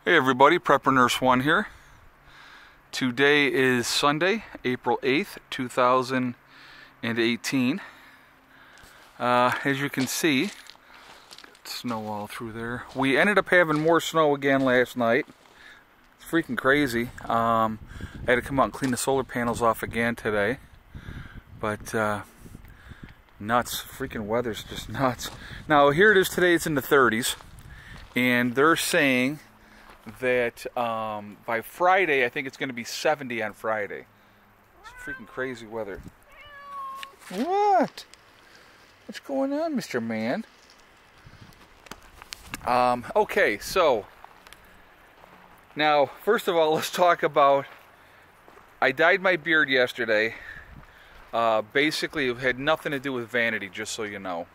Hey everybody, Prepper Nurse 1 here. Today is Sunday, April 8th, 2018. As you can see, snow all through there. We ended up having more snow again last night. It's freaking crazy. I had to come out and clean the solar panels off again today. But nuts, freaking weather's just nuts. Now here it is today, it's in the 30s. And they're saying that by Friday, I think it's going to be 70 on Friday. It's freaking crazy weather. What? What's going on, Mr. Man? Okay, so now, first of all, let's talk about, I dyed my beard yesterday. Basically, it had nothing to do with vanity, just so you know.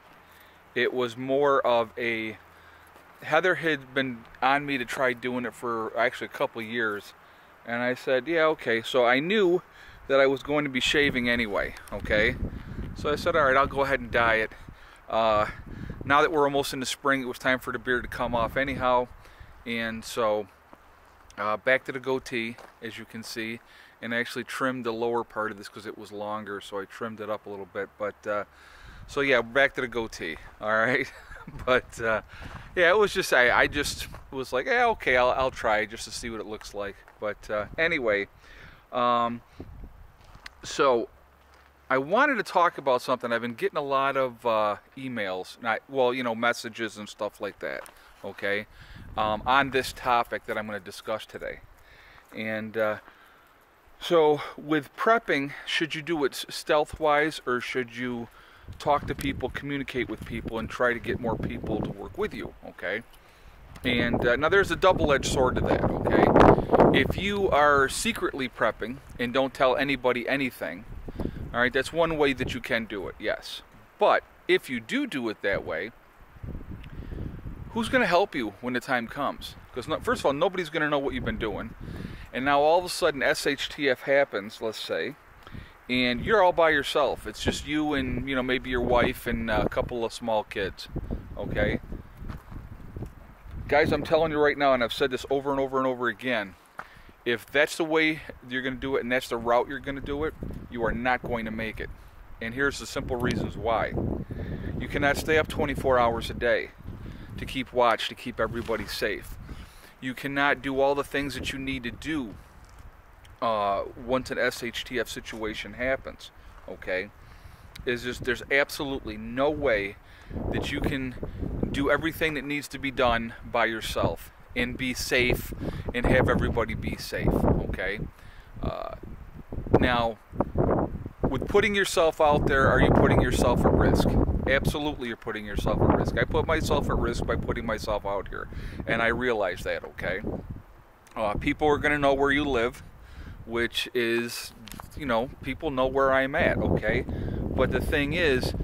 It was more of a, Heather had been on me to try doing it for actually a couple of years, and I said, yeah, okay. So I knew that I was going to be shaving anyway, okay? So I said, all right, I'll go ahead and dye it. Now that we're almost in the spring, it was time for the beard to come off anyhow, and so back to the goatee, as you can see, and I actually trimmed the lower part of this because it was longer, so I trimmed it up a little bit. But so yeah, back to the goatee, all right? But yeah, it was just, I just was like, yeah, okay, I'll try just to see what it looks like. But anyway, so I wanted to talk about something. I've been getting a lot of emails, well, you know, messages and stuff like that, okay, on this topic that I'm going to discuss today. And so with prepping, should you do it stealth-wise, or should you talk to people, communicate with people, and try to get more people to work with you, okay? And now there's a double-edged sword to that, okay? If you are secretly prepping and don't tell anybody anything, all right, that's one way that you can do it, yes. But if you do it that way, who's going to help you when the time comes? Because first of all, nobody's going to know what you've been doing. And now all of a sudden SHTF happens, let's say, and you're all by yourself. It's just you and, you know, maybe your wife and a couple of small kids, okay? Guys, I'm telling you right now, and I've said this over and over and over again, if that's the way you're going to do it and that's the route you're going to do it, you are not going to make it. And here's the simple reasons why. You cannot stay up 24 hours a day to keep watch, to keep everybody safe. You cannot do all the things that you need to do once an SHTF situation happens, okay? There's absolutely no way that you can do everything that needs to be done by yourself and be safe and have everybody be safe, okay? Now, with putting yourself out there, are you putting yourself at risk? Absolutely, you're putting yourself at risk. I put myself at risk by putting myself out here, and I realize that, okay? People are going to know where you live, which is, you know, people know where I'm at, okay? But the thing is,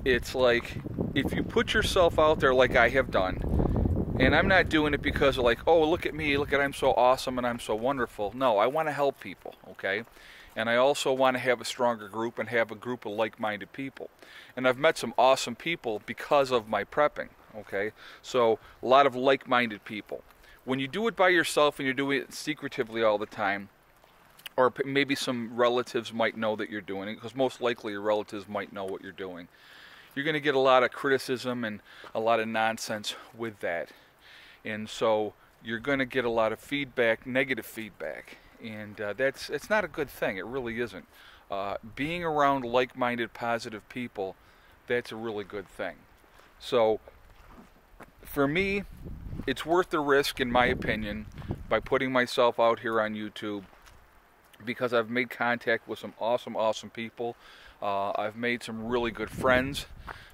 it's like, if you put yourself out there like I have done, and I'm not doing it because of like, oh, look at me, look at I'm so awesome and I'm so wonderful. No, I want to help people, okay? And I also want to have a stronger group and have a group of like-minded people. And I've met some awesome people because of my prepping, okay? So, a lot of like-minded people. When you do it by yourself and you're doing it secretively all the time, or maybe some relatives might know that you're doing it, because most likely your relatives might know what you're doing, you're going to get a lot of criticism and a lot of nonsense with that. And so you're going to get a lot of feedback, negative feedback. And it's not a good thing. It really isn't. Being around like-minded, positive people, that's a really good thing. So for me, it's worth the risk, in my opinion, by putting myself out here on YouTube, because I've made contact with some awesome, awesome people. I've made some really good friends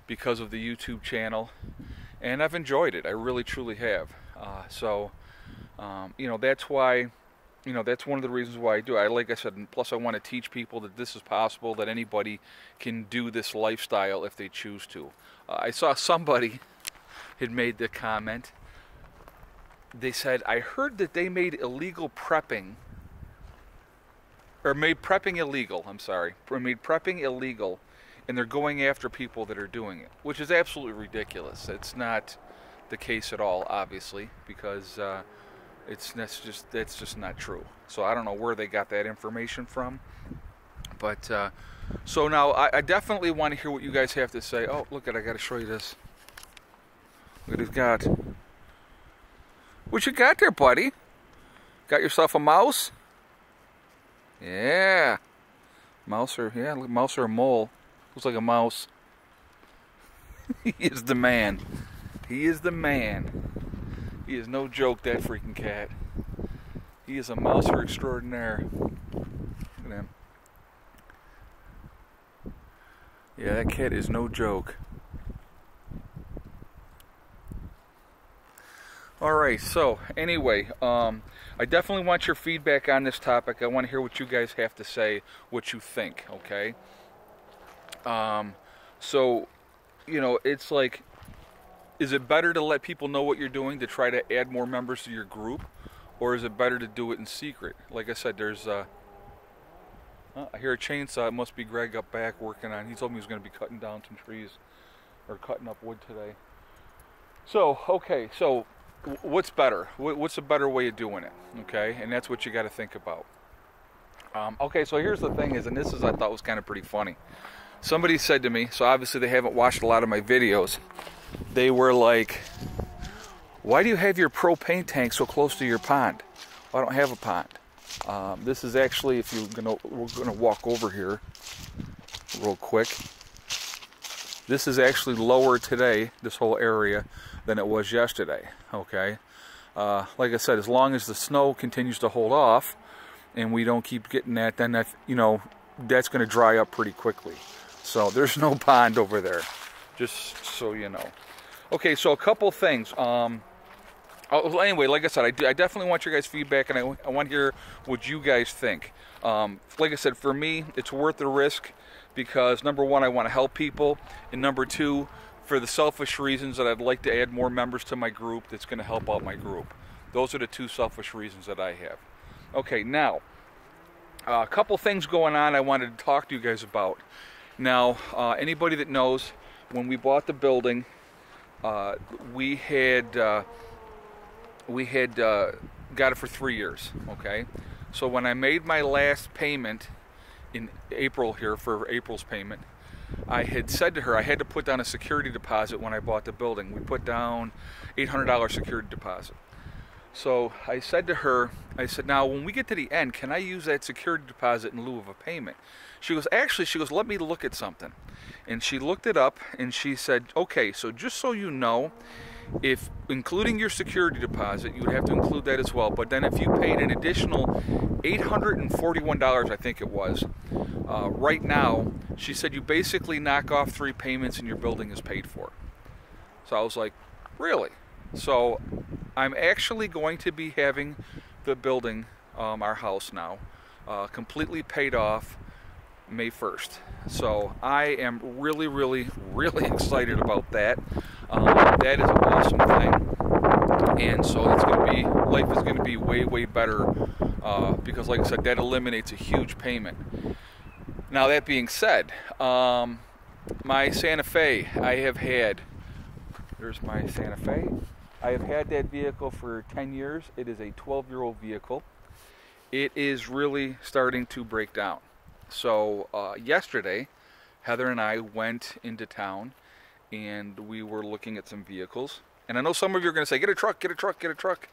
because of the YouTube channel, and I've enjoyed it. I really, truly have. You know, that's why, you know, that's one of the reasons why I do it. Like I said, plus I want to teach people that this is possible, that anybody can do this lifestyle if they choose to. I saw somebody had made the comment. They said, I heard that they made illegal prepping, or made prepping illegal, I'm sorry, or made prepping illegal, and they're going after people that are doing it, which is absolutely ridiculous. It's not the case at all, obviously, because That's just not true. So I don't know where they got that information from. But so now I definitely want to hear what you guys have to say. Oh, look at, I got to show you this. Look what he's got. What you got there, buddy? Got yourself a mouse? Yeah. Mouse or a mole. Looks like a mouse. He is the man. He is the man. He is no joke, that freaking cat. He is a mouser extraordinaire. Look at him. Yeah, that cat is no joke. Alright, so anyway, I definitely want your feedback on this topic. I want to hear what you guys have to say, what you think, okay? So, you know, it's like, is it better to let people know what you're doing to try to add more members to your group? Or is it better to do it in secret? Like I said, there's, I hear a chainsaw. It must be Greg up back working on, he told me he was going to be cutting down some trees, or cutting up wood today. So, okay, so what's better? What's a better way of doing it? Okay, and that's what you got to think about. Okay, so here's the thing is, and this is, I thought was kind of pretty funny. Somebody said to me, so obviously they haven't watched a lot of my videos, they were like, why do you have your propane tank so close to your pond? Well, I don't have a pond. This is actually, we're gonna walk over here real quick. This is actually lower today, this whole area, than it was yesterday, okay? Like I said, as long as the snow continues to hold off and we don't keep getting that, then that, you know, that's going to dry up pretty quickly. So there's no pond over there, just so you know. Okay, so a couple things. Anyway, like I said, I definitely want your guys' feedback, and I want to hear what you guys think. Like I said, for me, it's worth the risk because, number one, I want to help people, and number two, for the selfish reasons that I'd like to add more members to my group that's going to help out my group. Those are the two selfish reasons that I have. Okay, now, a couple things going on I wanted to talk to you guys about. Now, anybody that knows, when we bought the building, we had got it for 3 years, okay? So when I made my last payment in April here, for April's payment, I had said to her I had to put down a security deposit when I bought the building. We put down $800 security deposit. So I said to her, I said, now when we get to the end, can I use that security deposit in lieu of a payment? She goes, actually, she goes, let me look at something. And she looked it up and she said, okay, so just so you know, if including your security deposit, you would have to include that as well. But then if you paid an additional $841, I think it was, right now, she said you basically knock off 3 payments and your building is paid for. So I was like, really? So I'm actually going to be having the building, our house now, completely paid off May 1st. So I am really, really, really excited about that. That is an awesome thing. And so it's going to be, life is going to be way, way better because, like I said, that eliminates a huge payment. Now, that being said, my Santa Fe, I have had, there's my Santa Fe. I have had that vehicle for 10 years. It is a 12-year-old vehicle. It is really starting to break down. So yesterday, Heather and I went into town and we were looking at some vehicles. And I know some of you are going to say, get a truck, get a truck, get a truck.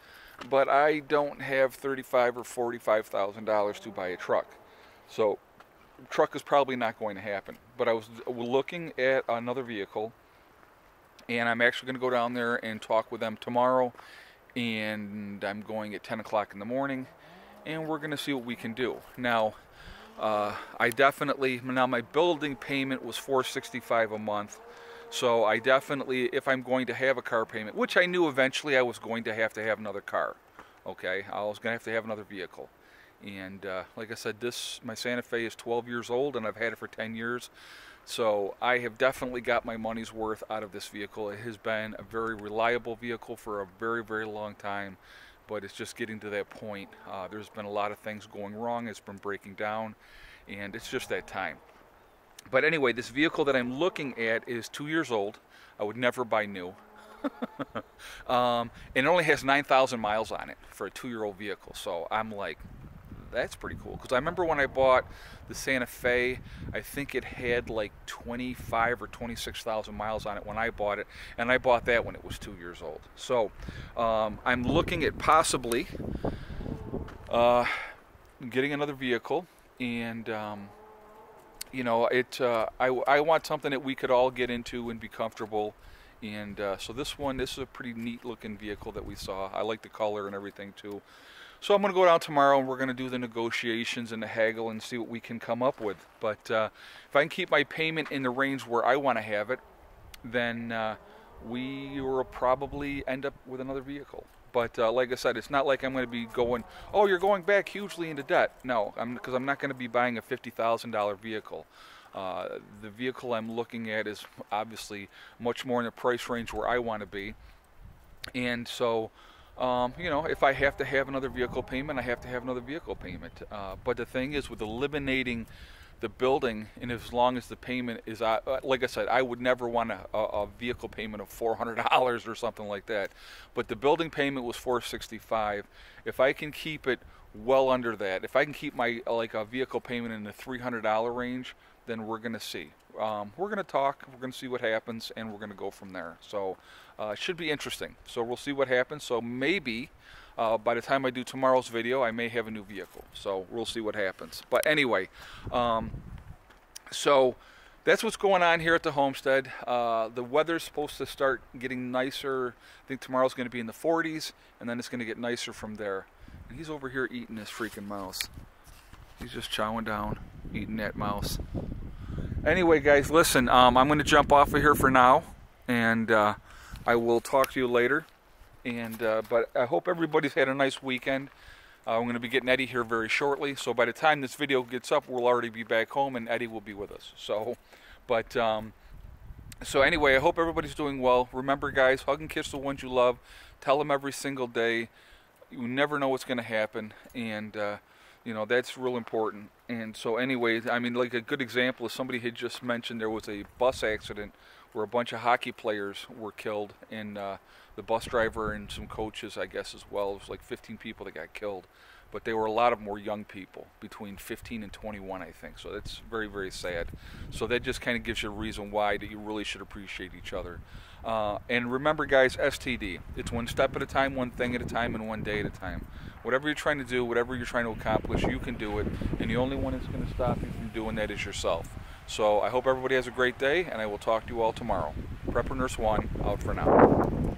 But I don't have $35,000 or $45,000 to buy a truck. So truck is probably not going to happen. But I was looking at another vehicle, and I'm actually going to go down there and talk with them tomorrow. And I'm going at 10 o'clock in the morning, and we're going to see what we can do. Now, I definitely, now my building payment was $465 a month. So I definitely, if I'm going to have a car payment, which I knew eventually I was going to have another car, okay? I was going to have another vehicle. And like I said, my Santa Fe is 12 years old, and I've had it for 10 years. So I have definitely got my money's worth out of this vehicle. It has been a very reliable vehicle for a very, very long time, but it's just getting to that point. There's been a lot of things going wrong. It's been breaking down, and it's just that time. But anyway, this vehicle that I'm looking at is 2 years old. I would never buy new. And it only has 9,000 miles on it for a 2-year-old vehicle. So I'm like, that's pretty cool. Because I remember when I bought the Santa Fe, I think it had like 25 or 26,000 miles on it when I bought it, and I bought that when it was 2 years old. So I'm looking at possibly getting another vehicle, and you know, I want something that we could all get into and be comfortable. And so this is a pretty neat looking vehicle that we saw. I like the color and everything too. So I'm going to go down tomorrow and we're going to do the negotiations and the haggle and see what we can come up with. But if I can keep my payment in the range where I want to have it, then we will probably end up with another vehicle. But like I said, it's not like I'm going to be going, oh, you're going back hugely into debt. No, because I'm not going to be buying a $50,000 vehicle. The vehicle I'm looking at is obviously much more in the price range where I want to be. And so, you know, if I have to have another vehicle payment, I have to have another vehicle payment. But the thing is, with eliminating the building, and as long as the payment is, like I said, I would never want a vehicle payment of $400 or something like that. But the building payment was $465. If I can keep it well under that, if I can keep my a vehicle payment in the $300 range, then we're going to see. We're going to talk, we're going to see what happens, and we're going to go from there. So it should be interesting. So we'll see what happens. So maybe by the time I do tomorrow's video, I may have a new vehicle. So we'll see what happens. But anyway, so that's what's going on here at the homestead. The weather's supposed to start getting nicer. I think tomorrow's going to be in the 40s, and then it's going to get nicer from there. And he's over here eating this freaking mouse. He's just chowing down, eating that mouse. Anyway, guys, listen, I'm going to jump off of here for now, and I will talk to you later. And but I hope everybody's had a nice weekend. I'm going to be getting Eddie here very shortly, so by the time this video gets up, we'll already be back home, and Eddie will be with us. So, but so anyway, I hope everybody's doing well. Remember, guys, hug and kiss the ones you love. Tell them every single day. You never know what's going to happen, and you know, that's real important. And so anyway, I mean, like a good example is somebody had just mentioned there was a bus accident where a bunch of hockey players were killed, and the bus driver and some coaches, I guess, as well. It was like 15 people that got killed, but they were a lot of them were young people, between 15 and 21, I think. So that's very, very sad. So that just kind of gives you a reason why that you really should appreciate each other. And remember, guys, STD. It's one step at a time, one thing at a time, and one day at a time. Whatever you're trying to do, whatever you're trying to accomplish, you can do it. And the only one that's going to stop you from doing that is yourself. So I hope everybody has a great day, and I will talk to you all tomorrow. Prepper Nurse 1, out for now.